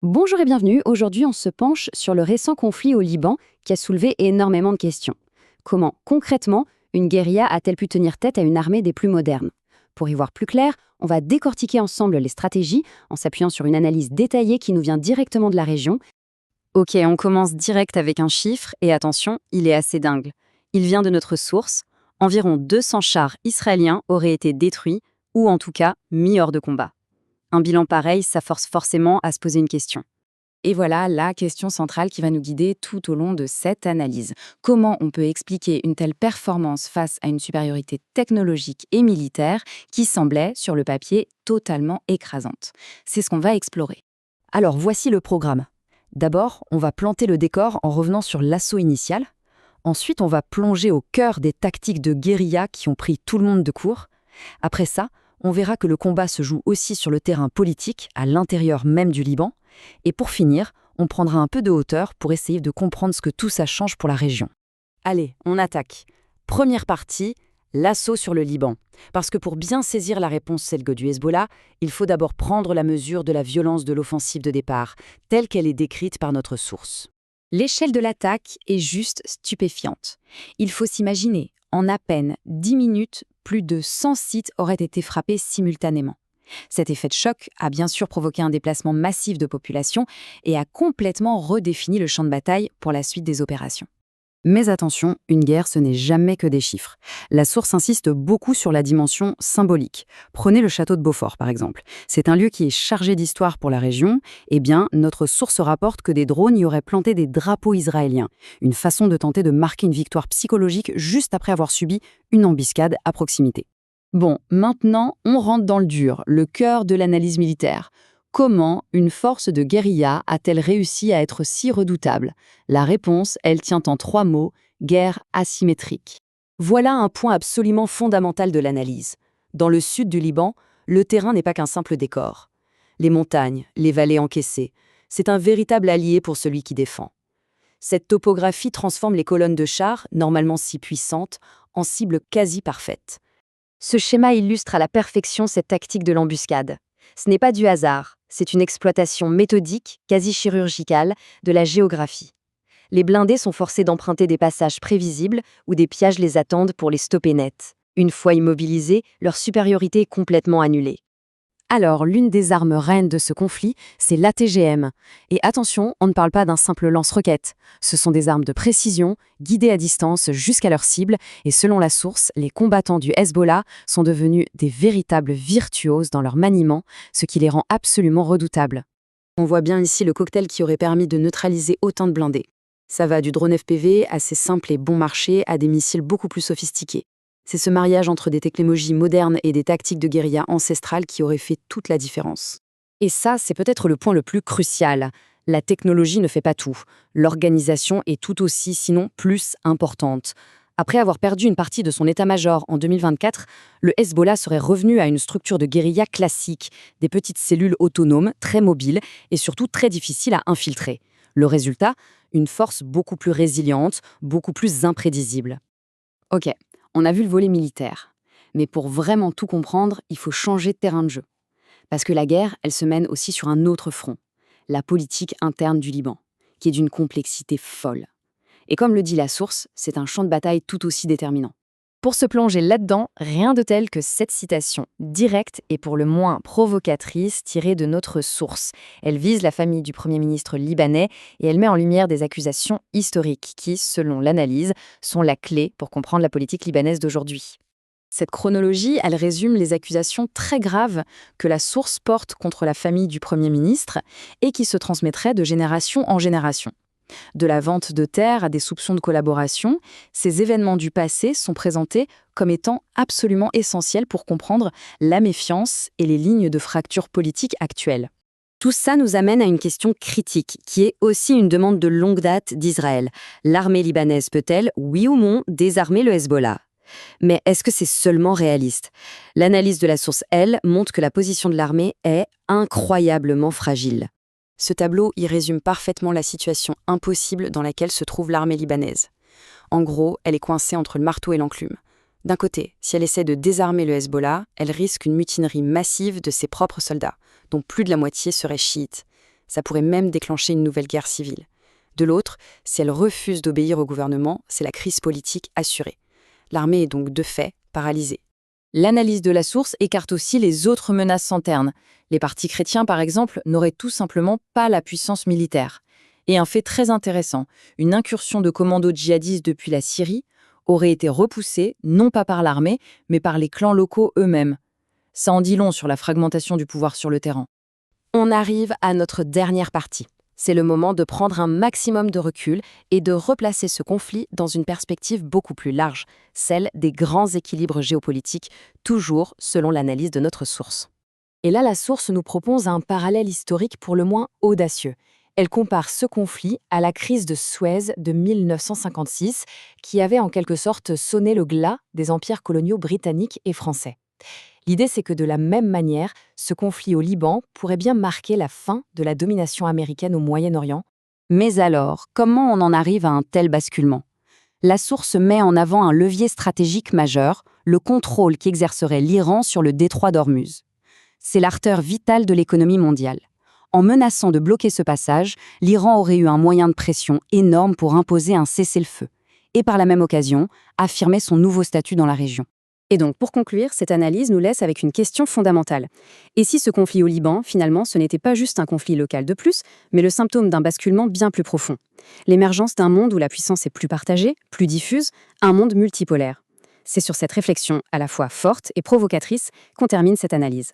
Bonjour et bienvenue. Aujourd'hui, on se penche sur le récent conflit au Liban qui a soulevé énormément de questions. Comment, concrètement, une guérilla a-t-elle pu tenir tête à une armée des plus modernes? Pour y voir plus clair, on va décortiquer ensemble les stratégies en s'appuyant sur une analyse détaillée qui nous vient directement de la région. Ok, on commence direct avec un chiffre et attention, il est assez dingue. Il vient de notre source. Environ 200 chars israéliens auraient été détruits ou en tout cas mis hors de combat. Un bilan pareil, ça force forcément à se poser une question. Et voilà la question centrale qui va nous guider tout au long de cette analyse. Comment on peut expliquer une telle performance face à une supériorité technologique et militaire qui semblait, sur le papier, totalement écrasante? C'est ce qu'on va explorer. Alors voici le programme. D'abord, on va planter le décor en revenant sur l'assaut initial. Ensuite, on va plonger au cœur des tactiques de guérilla qui ont pris tout le monde de court. Après ça, on verra que le combat se joue aussi sur le terrain politique, à l'intérieur même du Liban. Et pour finir, on prendra un peu de hauteur pour essayer de comprendre ce que tout ça change pour la région. Allez, on attaque. Première partie, l'assaut sur le Liban. Parce que pour bien saisir la réponse Selgo du Hezbollah, il faut d'abord prendre la mesure de la violence de l'offensive de départ, telle qu'elle est décrite par notre source. L'échelle de l'attaque est juste stupéfiante. Il faut s'imaginer, en à peine 10 minutes, plus de 100 sites auraient été frappés simultanément. Cet effet de choc a bien sûr provoqué un déplacement massif de population et a complètement redéfini le champ de bataille pour la suite des opérations. Mais attention, une guerre, ce n'est jamais que des chiffres. La source insiste beaucoup sur la dimension symbolique. Prenez le château de Beaufort, par exemple. C'est un lieu qui est chargé d'histoire pour la région. Eh bien, notre source rapporte que des drones y auraient planté des drapeaux israéliens. Une façon de tenter de marquer une victoire psychologique juste après avoir subi une embuscade à proximité. Bon, maintenant, on rentre dans le dur, le cœur de l'analyse militaire. Comment une force de guérilla a-t-elle réussi à être si redoutable? La réponse, elle tient en 3 mots, guerre asymétrique. Voilà un point absolument fondamental de l'analyse. Dans le sud du Liban, le terrain n'est pas qu'un simple décor. Les montagnes, les vallées encaissées, c'est un véritable allié pour celui qui défend. Cette topographie transforme les colonnes de chars, normalement si puissantes, en cibles quasi parfaites. Ce schéma illustre à la perfection cette tactique de l'embuscade. Ce n'est pas du hasard, c'est une exploitation méthodique, quasi chirurgicale, de la géographie. Les blindés sont forcés d'emprunter des passages prévisibles où des pièges les attendent pour les stopper net. Une fois immobilisés, leur supériorité est complètement annulée. Alors, l'une des armes reines de ce conflit, c'est l'ATGM. Et attention, on ne parle pas d'un simple lance-roquette. Ce sont des armes de précision, guidées à distance jusqu'à leur cible, et selon la source, les combattants du Hezbollah sont devenus des véritables virtuoses dans leur maniement, ce qui les rend absolument redoutables. On voit bien ici le cocktail qui aurait permis de neutraliser autant de blindés. Ça va du drone FPV assez simple et bon marché à des missiles beaucoup plus sophistiqués. C'est ce mariage entre des technologies modernes et des tactiques de guérilla ancestrales qui aurait fait toute la différence. Et ça, c'est peut-être le point le plus crucial. La technologie ne fait pas tout. L'organisation est tout aussi, sinon plus importante. Après avoir perdu une partie de son état-major en 2024, le Hezbollah serait revenu à une structure de guérilla classique, des petites cellules autonomes, très mobiles et surtout très difficiles à infiltrer. Le résultat, une force beaucoup plus résiliente, beaucoup plus imprévisible. Ok, on a vu le volet militaire. Mais pour vraiment tout comprendre, il faut changer de terrain de jeu. Parce que la guerre, elle se mène aussi sur un autre front, la politique interne du Liban, qui est d'une complexité folle. Et comme le dit la source, c'est un champ de bataille tout aussi déterminant. Pour se plonger là-dedans, rien de tel que cette citation directe et pour le moins provocatrice tirée de notre source. Elle vise la famille du Premier ministre libanais et elle met en lumière des accusations historiques qui, selon l'analyse, sont la clé pour comprendre la politique libanaise d'aujourd'hui. Cette chronologie, elle résume les accusations très graves que la source porte contre la famille du Premier ministre et qui se transmettraient de génération en génération. De la vente de terres à des soupçons de collaboration, ces événements du passé sont présentés comme étant absolument essentiels pour comprendre la méfiance et les lignes de fracture politique actuelles. Tout ça nous amène à une question critique, qui est aussi une demande de longue date d'Israël. L'armée libanaise peut-elle, oui ou non, désarmer le Hezbollah ? Mais est-ce que c'est seulement réaliste? L'analyse de la source, elle, montre que la position de l'armée est incroyablement fragile. Ce tableau y résume parfaitement la situation impossible dans laquelle se trouve l'armée libanaise. En gros, elle est coincée entre le marteau et l'enclume. D'un côté, si elle essaie de désarmer le Hezbollah, elle risque une mutinerie massive de ses propres soldats, dont plus de la moitié seraient chiites. Ça pourrait même déclencher une nouvelle guerre civile. De l'autre, si elle refuse d'obéir au gouvernement, c'est la crise politique assurée. L'armée est donc de fait paralysée. L'analyse de la source écarte aussi les autres menaces internes. Les partis chrétiens, par exemple, n'auraient tout simplement pas la puissance militaire. Et un fait très intéressant, une incursion de commandos djihadistes depuis la Syrie aurait été repoussée, non pas par l'armée, mais par les clans locaux eux-mêmes. Ça en dit long sur la fragmentation du pouvoir sur le terrain. On arrive à notre dernière partie. C'est le moment de prendre un maximum de recul et de replacer ce conflit dans une perspective beaucoup plus large, celle des grands équilibres géopolitiques, toujours selon l'analyse de notre source. Et là, la source nous propose un parallèle historique pour le moins audacieux. Elle compare ce conflit à la crise de Suez de 1956, qui avait en quelque sorte sonné le glas des empires coloniaux britanniques et français. L'idée, c'est que de la même manière, ce conflit au Liban pourrait bien marquer la fin de la domination américaine au Moyen-Orient. Mais alors, comment on en arrive à un tel basculement? La source met en avant un levier stratégique majeur, le contrôle qu'exercerait l'Iran sur le détroit d'Ormuz. C'est l'artère vitale de l'économie mondiale. En menaçant de bloquer ce passage, l'Iran aurait eu un moyen de pression énorme pour imposer un cessez-le-feu, et par la même occasion, affirmer son nouveau statut dans la région. Et donc, pour conclure, cette analyse nous laisse avec une question fondamentale. Et si ce conflit au Liban, finalement, ce n'était pas juste un conflit local de plus, mais le symptôme d'un basculement bien plus profond? L'émergence d'un monde où la puissance est plus partagée, plus diffuse, un monde multipolaire. C'est sur cette réflexion à la fois forte et provocatrice qu'on termine cette analyse.